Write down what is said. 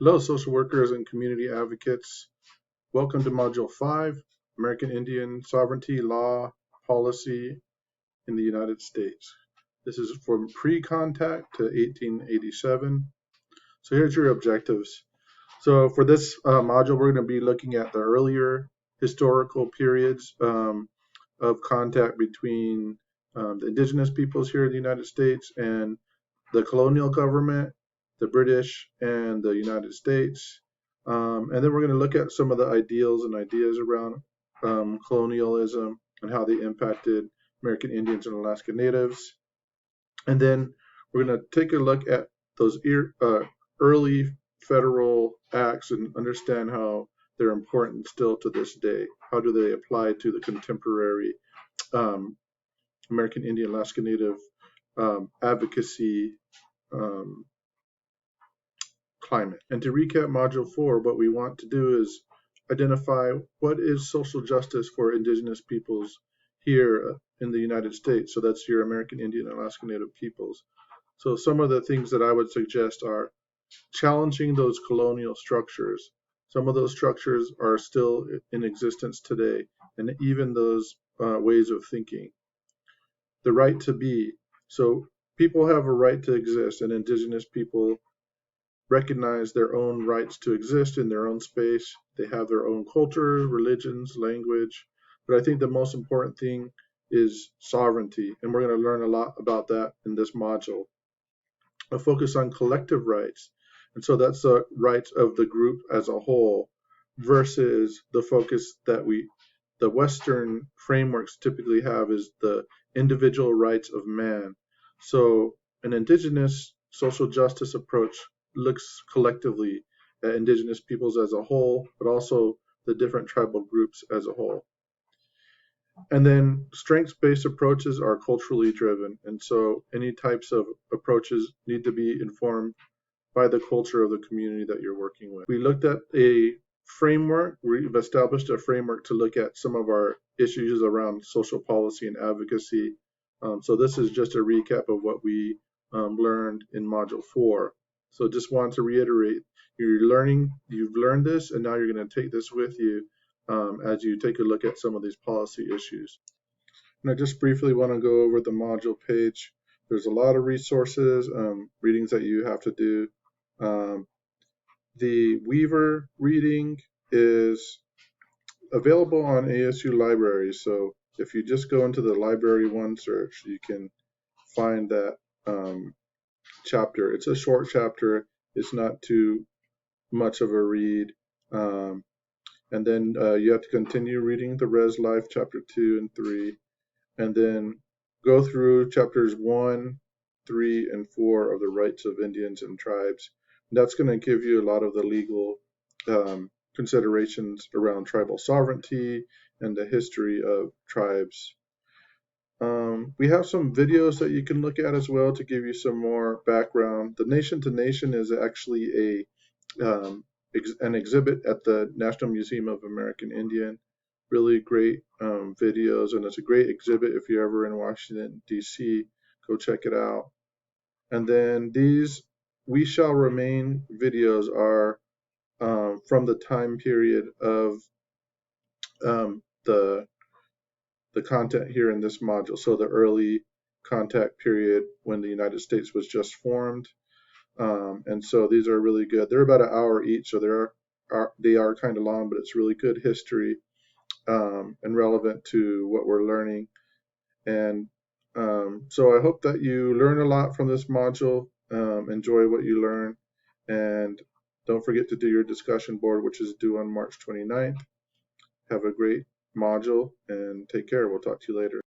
Hello, social workers and community advocates. Welcome to Module 5, American Indian Sovereignty, Law, Policy in the United States. This is from pre-contact to 1887. So here's your objectives. So for this module, we're going to be looking at the earlier historical periods of contact between the indigenous peoples here in the United States and the colonial government, the British, and the United States. And then we're going to look at some of the ideals and ideas around colonialism and how they impacted American Indians and Alaska Natives. And then we're going to take a look at those early federal acts and understand how they're important still to this day. How do they apply to the contemporary American Indian Alaska Native advocacy climate. And to recap Module 4, what we want to do is identify what is social justice for indigenous peoples here in the United States. So that's your American Indian and Alaska Native peoples. So some of the things that I would suggest are challenging those colonial structures. Some of those structures are still in existence today, and even those ways of thinking. The right to be. So people have a right to exist, and indigenous people recognize their own rights to exist in their own space. They have their own culture, religions, language. But I think the most important thing is sovereignty, and we're going to learn a lot about that in this module. A focus on collective rights, and so that's the rights of the group as a whole versus the focus that the Western frameworks typically have is the individual rights of man. So an indigenous social justice approach looks collectively at indigenous peoples as a whole, but also the different tribal groups as a whole. And then strengths-based approaches are culturally driven, and so any types of approaches need to be informed by the culture of the community that you're working with. We looked at a framework. We've established a framework to look at some of our issues around social policy and advocacy. So this is just a recap of what we learned in Module 4. So just want to reiterate, you've learned this, and now you're going to take this with you as you take a look at some of these policy issues. And I just briefly want to go over the module page. There's a lot of resources, readings that you have to do. The Weaver reading is available on ASU libraries. So if you just go into the Library One search, you can find that chapter. It's a short chapter. It's not too much of a read. And then you have to continue reading the Res Life chapter 2 and 3, and then go through chapters 1, 3, and 4 of the rights of Indians and tribes. And that's going to give you a lot of the legal considerations around tribal sovereignty and the history of tribes. We have some videos that you can look at as well to give you some more background. The Nation to Nation is actually an exhibit at the National Museum of American Indian. Really great videos, and it's a great exhibit if you're ever in Washington, D.C. Go check it out. And then these We Shall Remain videos are from the time period of the content here in this module. So the early contact period when the United States was just formed. And so these are really good. They're about an hour each, so they are kind of long, but it's really good history and relevant to what we're learning. And so I hope that you learn a lot from this module, enjoy what you learn, and don't forget to do your discussion board, which is due on March 29th. Have a great module and take care. We'll talk to you later.